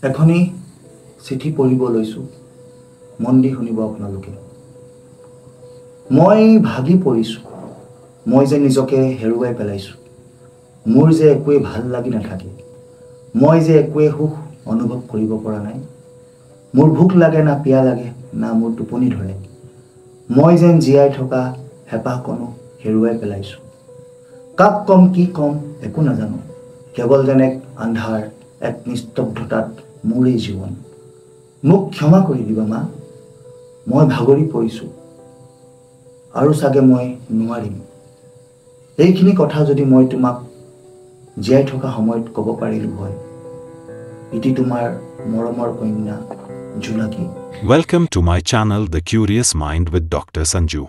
এখনি চিঠি পঢ়িব লৈছোঁ মন দি শুনিব আপোনালোকে মই ভাগি পৰিছোঁ মই যে নিজকে হেৰুৱাই পেলাইছোঁ মোৰ যে একোৱে ভাল লাগি নাথাকে মই যে একোৱে সুখ অনুভৱ কৰিব পৰা নাই মোৰ ভোক লাগে না পিয়া লাগে না মোৰ টোপনি ধৰে মই যেন জীয়াই থকা হেঁপাহকণো হেৰুৱাই পেলাইছোঁ কাক কম কি কম একো নাজানো কেৱল যেন এক আন্ধাৰ এক নিস্তব্ধতাত মোৰ এই জীৱন মোক ক্ষমা কৰি দিবা মা মই ভাগৰি পৰিছোঁ আৰু চাগে মই নোৱাৰিম এইখিনি কথা যদি মই তোমাক জীয়াই থকা সময়ত ক'ব পাৰিলোঁ হয় ইতি তোমাৰ মৰমৰ কন্যা জোনাকী Welcome to my channel The Curious Mind with Dr. Sanju.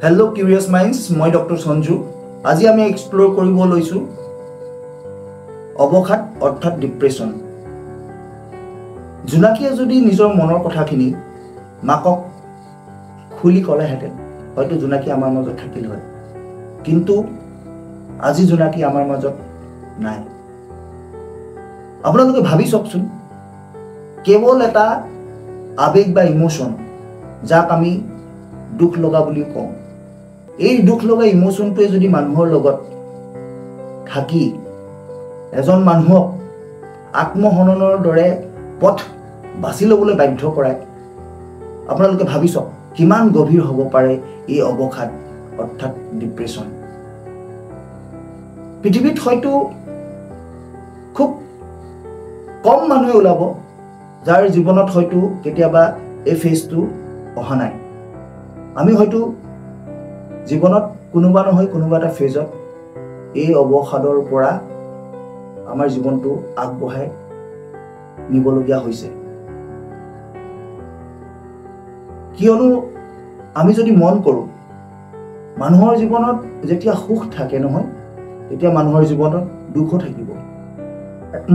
Hello' curious minds মই ডক্টৰ সঞ্জু আজি আমি এক্সপ্ল'ৰ কৰিব লৈছোঁ অৱসাদ অৰ্থাৎ ডিপ্ৰেশ্যন জোনাকীয়ে যদি নিজৰ মনৰ কথাখিনি মাকক খুলি ক'লেহেঁতেন হয়তো জোনাকী আমাৰ মাজত থাকিল হয় কিন্তু আজি জোনাকী আমাৰ মাজত নাই আপোনালোকে ভাবি চাওকচোন কেৱল এটা আৱেগ বা ইম'শ্যন যাক আমি দুখ লগা বুলি কওঁ এই দুখ লগা ইম'শ্যনটোৱে যদি মানুহৰ লগত থাকি এজন মানুহক আত্মহননৰ দৰে পথ বাছি ল'বলৈ বাধ্য কৰায় আপোনালোকে ভাবি চাওক কিমান গভীৰ হ'ব পাৰে এই অৱসাদ অৰ্থাৎ ডিপ্ৰেশ্যন পৃথিৱীত হয়তো খুব কম মানুহে ওলাব যাৰ জীৱনত হয়তো কেতিয়াবা এই ফেজটো অহা নাই আমি হয়তো জীৱনত কোনোবা নহয় কোনোবা এটা ফেজত এই অৱসাদৰ পৰা আমাৰ জীৱনটো আগবঢ়াই নিবলগীয়া হৈছে কিয়নো আমি যদি মন কৰোঁ মানুহৰ জীৱনত যেতিয়া সুখ থাকে নহয় তেতিয়া মানুহৰ জীৱনত দুখো থাকিব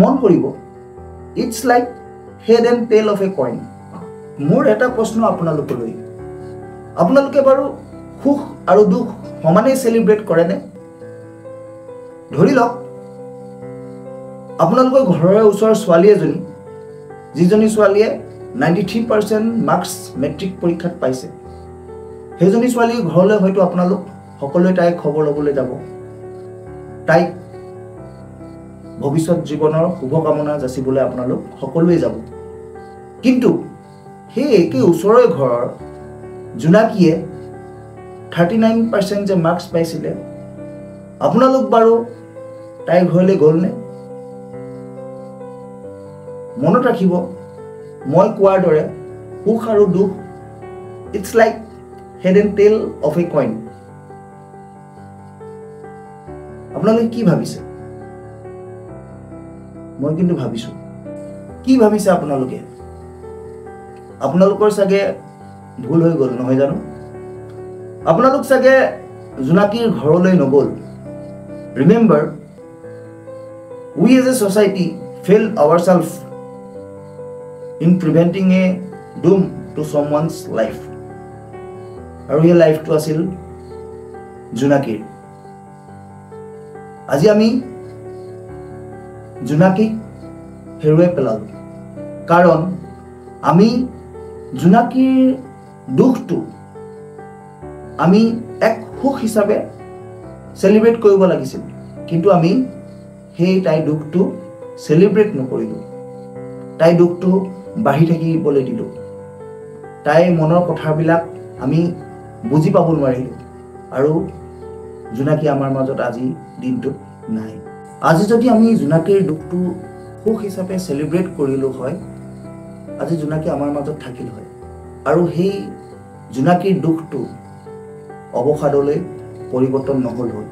মন কৰিব it's like head and tail of a coin মোৰ এটা প্ৰশ্ন আপোনালোকলৈ আপোনালোকে বাৰু সুখ আৰু দুখ সমানেই চেলিব্ৰেট কৰেনে ধৰি লওক আপোনালোকৰ ঘৰৰে ওচৰৰ ছোৱালী এজনী যিজনী ছোৱালীয়ে 93% মাৰ্কছ মেট্ৰিক পৰীক্ষাত পাইছে সেইজনী ছোৱালীৰ ঘৰলৈ হয়তো আপোনালোক সকলোৱে তাইক খবৰ ল'বলৈ যাব তাইক ভৱিষ্যত জীৱনৰ শুভকামনা যাচিবলৈ আপোনালোক সকলোৱে যাব কিন্তু সেই একে ওচৰৰে ঘৰৰ জোনাকীয়ে 39% যে মাৰ্কছ পাইছিলে আপোনালোক বাৰু তাইৰ ঘৰলৈ গ'লনে মনত ৰাখিব মই কোৱাৰ দৰে সুখ আৰু দুখ it's like head and tail of a coin আপোনালোকে কি ভাবিছে মই কিন্তু ভাবিছোঁ কি ভাবিছে আপোনালোকৰ চাগে ভুল হৈ গ'ল নহয় জানো আপোনালোক চাগে জোনাকীৰ ঘৰলৈ নগ'ল remember we as a society fail ourself in preventing a doom to someone's life আৰু এই লাইফটো আছিল জোনাকীৰ আজি আমি জোনাকীক হেৰুৱাই পেলালোঁ কাৰণ আমি জোনাকীৰ দুখটো আমি এক সুখ হিচাপে চেলিব্ৰেট কৰিব লাগিছিল কিন্তু আমি সেই তাইৰ দুখটো চেলিব্ৰেট নকৰিলোঁ তাইৰ দুখটো বাঢ়ি থাকিবলৈ দিলোঁ তাইৰ মনৰ কথাবিলাক আমি বুজি পাব নোৱাৰিলোঁ আৰু জোনাকী আমাৰ মাজত আজি দিনটোত নাই আজি যদি আমি জোনাকীৰ দুখটো সুখ হিচাপে চেলিব্ৰেট কৰিলোঁ হয় আজি জোনাকী আমাৰ মাজত থাকিল হয় আৰু সেই জোনাকীৰ দুখটো অৱসাদলৈ পৰিৱৰ্তন নহ'ল হয়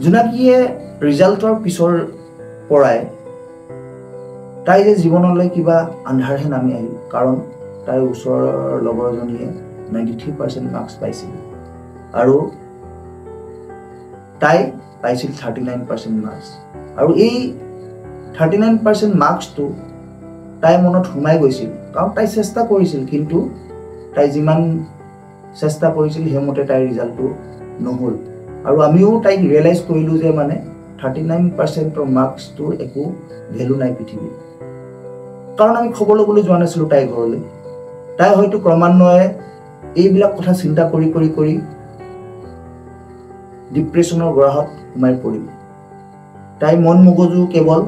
জোনাকীয়ে ৰিজাল্টৰ পিছৰ পৰাই তাই যে জীৱনলৈ কিবা আন্ধাৰহে নামি আহিল কাৰণ তাইৰ ওচৰৰ লগৰজনীয়ে 93% মাৰ্কছ পাইছিল আৰু তাই পাইছিল 39% মাৰ্কছ আৰু এই 39% মাৰ্কছটো তাই মনত সোমাই গৈছিল কাৰণ তাই চেষ্টা কৰিছিল কিন্তু তাই যিমান চেষ্টা কৰিছিল সেইমতে তাইৰ ৰিজাল্টটো নহ'ল আৰু আমিও তাইক ৰিয়েলাইজ কৰিলোঁ যে মানে 39% মাৰ্কছটোৰ একো ভেলু নাই পৃথিৱীত কাৰণ আমি খবৰ ল'বলৈ যোৱা নাছিলোঁ তাইৰ ঘৰলৈ তাই হয়তো ক্ৰমান্বয়ে এইবিলাক কথা চিন্তা কৰি কৰি কৰি ডিপ্ৰেশ্যনৰ গৰাহত সোমাই পৰিল তাই মন মগজু কেৱল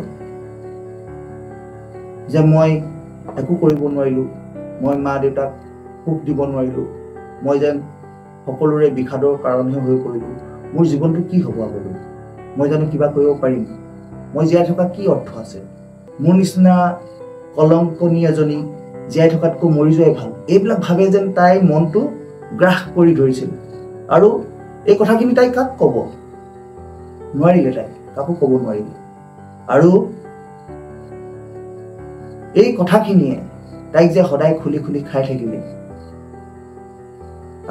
যে মই একো কৰিব নোৱাৰিলোঁ মই মা দেউতাক সুখ দিব নোৱাৰিলোঁ মই যেন সকলোৰে বিষাদৰ কাৰণহে হৈ পৰিলোঁ মোৰ জীৱনটো কি হ'ব আগলৈ মই জানো কিবা কৰিব পাৰিম মই জীয়াই থকা কি অৰ্থ আছে মোৰ নিচিনা কলংকনী এজনী জীয়াই থকাতকৈ মৰি যোৱাই ভাল এইবিলাক ভাবে যেন তাই মনটো গ্ৰাস কৰি ধৰিছিল আৰু এই কথাখিনি তাই কাক ক'ব নোৱাৰিলে তাই কাকো ক'ব নোৱাৰিলে আৰু এই কথাখিনিয়ে তাইক যে সদায় খুলি খুলি খাই থাকিলে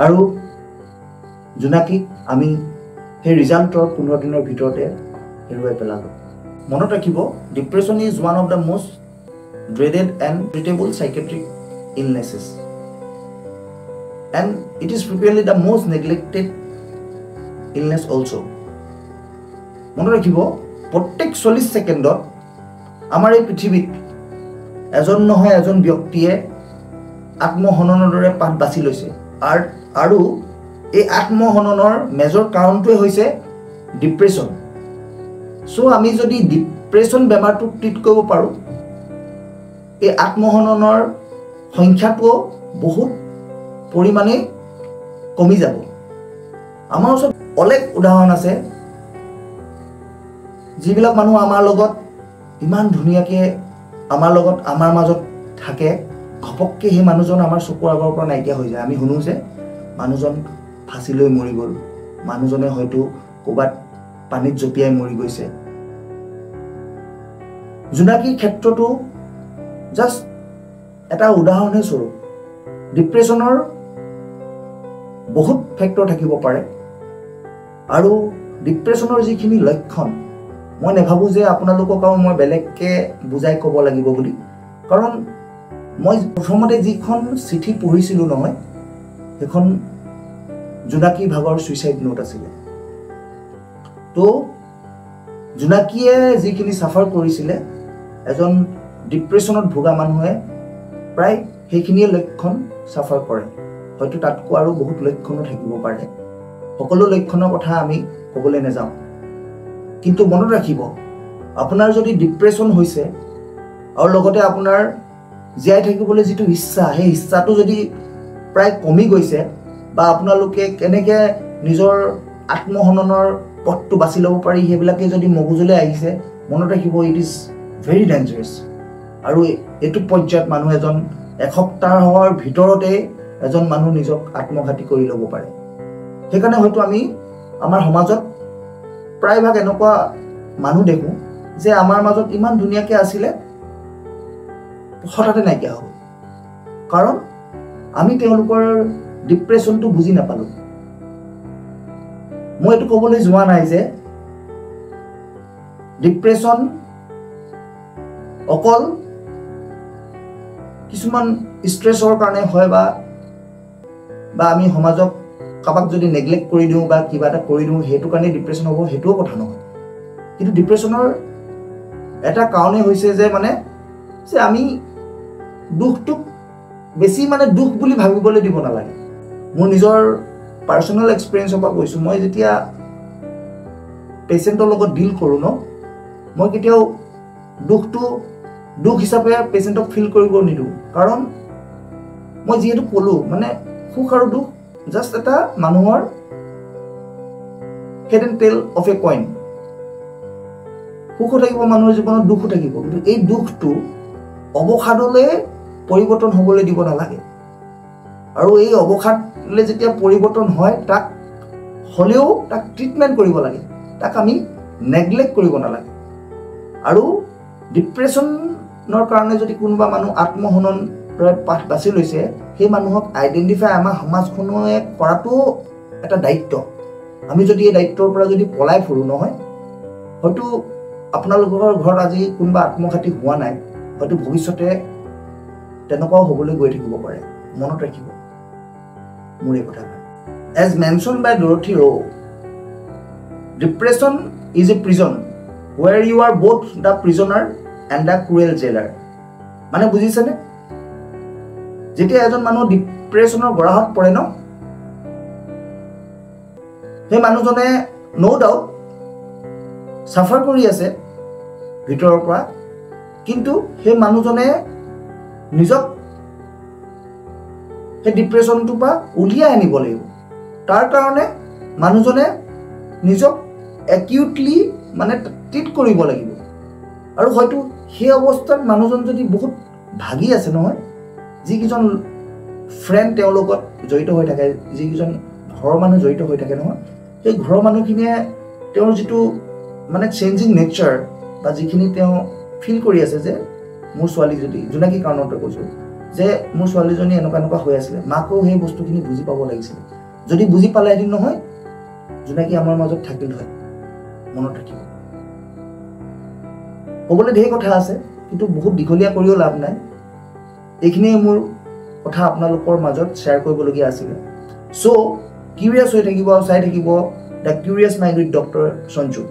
আৰু জোনাকীক আমি সেই ৰিজাল্টৰ 15 দিনৰ ভিতৰতে হেৰুৱাই পেলালোঁ মনত ৰাখিব depression is one of the most dreaded and treatable psychiatric illnesses and it is frequently the most neglected illness also মনত ৰাখিব প্ৰত্যেক 40 ছেকেণ্ডত আমাৰ এই পৃথিৱীত এজন নহয় এজন ব্যক্তিয়ে আত্মহননৰ দৰে পাঠ বাছি লৈছে আৰু এই আত্মহননৰ মেজৰ কাৰণটোৱে হৈছে ডিপ্ৰেশ্যন সো আমি যদি ডিপ্ৰেশ্যন বেমাৰটো ট্ৰিট কৰিব পাৰোঁ এই আত্মহননৰ সংখ্যাটো বহুত পৰিমাণে কমি যাব আমাৰ ওচৰত অলেখ উদাহৰণ আছে যিবিলাক মানুহ আমাৰ লগত ইমান ধুনীয়াকৈ আমাৰ মাজত থাকে ঘপককৈ সেই মানুহজন আমাৰ চকুৰ আগৰ পৰা নাইকিয়া হৈ যায় আমি শুনো যে মানুহজন ফাঁচি লৈ মৰি গ'ল মানুহজনে হয়তো ক'ৰবাত পানীত জঁপিয়াই মৰি গৈছে জোনাকীৰ ক্ষেত্ৰতো জাষ্ট এটা উদাহৰণহে স্বৰূপ ডিপ্ৰেশ্যনৰ বহুত ফেক্টৰ থাকিব পাৰে আৰু ডিপ্ৰেশ্যনৰ যিখিনি লক্ষণ মই নেভাবোঁ যে আপোনালোকক আৰু মই বেলেগকৈ বুজাই ক'ব লাগিব বুলি কাৰণ মই প্ৰথমতে যিখন চিঠি পঢ়িছিলোঁ নহয় সেইখন জোনাকী ভাগৰ ছুইচাইড নোট আছিলে তো জোনাকীয়ে যিখিনি চাফাৰ কৰিছিলে এজন ডিপ্ৰেশ্যনত ভোগা মানুহে প্ৰায় সেইখিনিয়ে লক্ষণ চাফাৰ কৰে হয়তো তাতকৈ আৰু বহুত লক্ষণো থাকিব পাৰে সকলো লক্ষণৰ কথা আমি ক'বলৈ নাযাওঁ কিন্তু মনত ৰাখিব আপোনাৰ যদি ডিপ্ৰেশ্যন হৈছে আৰু লগতে আপোনাৰ জীয়াই থাকিবলৈ যিটো ইচ্ছা সেই ইচ্ছাটো যদি প্ৰায় কমি গৈছে বা আপোনালোকে কেনেকৈ নিজৰ আত্মহননৰ পথটো বাছি ল'ব পাৰি সেইবিলাকে যদি মগজুলৈ আহিছে মনত ৰাখিব ইট ইজ ভেৰি ডেঞ্জাৰাছ আৰু এইটো পৰ্যায়ত মানুহ এজন এসপ্তাহৰ ভিতৰতে এজন মানুহ নিজক আত্মঘাতী কৰি ল'ব পাৰে সেইকাৰণে হয়তো আমি আমাৰ সমাজত প্ৰায়ভাগ এনেকুৱা মানুহ দেখোঁ যে আমাৰ মাজত ইমান ধুনীয়াকৈ আছিলে হঠাতে নাইকিয়া হ'ব কাৰণ আমি তেওঁলোকৰ ডিপ্ৰেশ্যনটো বুজি নাপালোঁ মই এইটো ক'বলৈ যোৱা নাই যে ডিপ্ৰেশ্যন অকল কিছুমান ষ্ট্ৰেছৰ কাৰণে হয় বা আমি সমাজক কাৰোবাক যদি নেগলেক্ট কৰি দিওঁ বা কিবা এটা কৰি দিওঁ সেইটো কাৰণে ডিপ্ৰেশ্যন হ'ব সেইটোও কথা নহয় কিন্তু ডিপ্ৰেশ্যনৰ এটা কাৰণেই হৈছে যে আমি দুখটোক বেছি দুখ বুলি ভাবিবলৈ দিব নালাগে মোৰ নিজৰ পাৰ্চনেল এক্সপিৰিয়েঞ্চৰ পৰা কৈছোঁ মই যেতিয়া পেচেণ্টৰ লগত ডিল কৰোঁ মই কেতিয়াও দুখ হিচাপে পেচেণ্টক ফিল কৰিব নিদিওঁ কাৰণ মই যিহেতু ক'লোঁ সুখ আৰু দুখ জাষ্ট এটা মানুহৰ head and tail of a coin সুখো থাকিব মানুহৰ জীৱনত দুখো থাকিব কিন্তু এই দুখটো অৱসাদলৈ পৰিৱৰ্তন হ'বলৈ দিব নালাগে আৰু এই অৱসাদলৈ যেতিয়া পৰিৱৰ্তন হয় তাক হ'লেও তাক ট্ৰিটমেণ্ট কৰিব লাগে তাক আমি নেগলেক্ট কৰিব নালাগে আৰু ডিপ্ৰেশ্যনৰ কাৰণে যদি কোনোবা মানুহ আত্মহননৰ পাঠ বাছি লৈছে সেই মানুহক আইডেণ্টিফাই আমাৰ সমাজখনে কৰাটো এটা দায়িত্ব আমি যদি এই দায়িত্বৰ পৰা যদি পলাই ফুৰোঁ নহয় হয়তো আপোনালোকৰ ঘৰত আজি কোনোবা আত্মঘাতী হোৱা নাই হয়তো ভৱিষ্যতে তেনেকুৱাও হ'বলৈ গৈ থাকিব পাৰে মনত ৰাখিব মোৰ এই কথা এজ মেনশ্যন বাই ডৰথি ৰ' depression is a prison where you are both the prisoner and the cruel jailer. মানে বুজিছেনে যেতিয়া এজন মানুহ ডিপ্ৰেছনৰ গৰাহত পৰে ন সেই মানুহজনে নো ডাউট সাফাৰ কৰি আছে ভিতৰৰ পৰা কিন্তু সেই মানুহজনে নিজক সেই ডিপ্ৰেছনটো পৰা উলিয়াই আনিব লাগিব তাৰ কাৰণে মানুহজনে নিজক একিউটলি মানে ট্ৰিট কৰিব লাগিব আৰু হয়তো সেই অৱস্থাত মানুহজন যদি বহুত ভাগি আছে নহয় যিকিজন ফ্ৰেণ্ড তেওঁৰ লগত জড়িত হৈ থাকে যিকিজন ঘৰৰ মানুহ জড়িত হৈ থাকে নহয় সেই ঘৰৰ মানুহখিনিয়ে তেওঁৰ যিটো মানে চেঞ্জিং নেচাৰ বা যিখিনি তেওঁ ফিল কৰি আছে যে মোৰ ছোৱালী যদি জোনাকী কাৰণতে কৈছোঁ যে মোৰ ছোৱালীজনী এনেকুৱা হৈ আছিলে মাকেও সেই বস্তুখিনি বুজি পাব লাগিছিলে যদি বুজি পালে এদিন নহয় জোনাকী আমাৰ মাজত থাকিল হয় মনত ৰাখিব ক'বলৈ ঢেৰ কথা আছে কিন্তু বহুত দীঘলীয়া কৰিও লাভ নাই এইখিনিয়ে মোৰ কথা আপোনালোকৰ মাজত শ্বেয়াৰ কৰিবলগীয়া আছিলে চ' কিউৰিয়াছ হৈ থাকিব আৰু চাই থাকিব the curious mind with doctor Sanju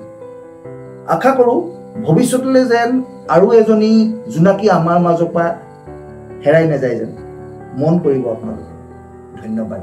আশা কৰোঁ ভৱিষ্যতলৈ যেন আৰু এজনী জোনাকী আমাৰ মাজৰ পৰা হেৰাই নাযায় যেন মন কৰিব আপোনালোকে ধন্যবাদ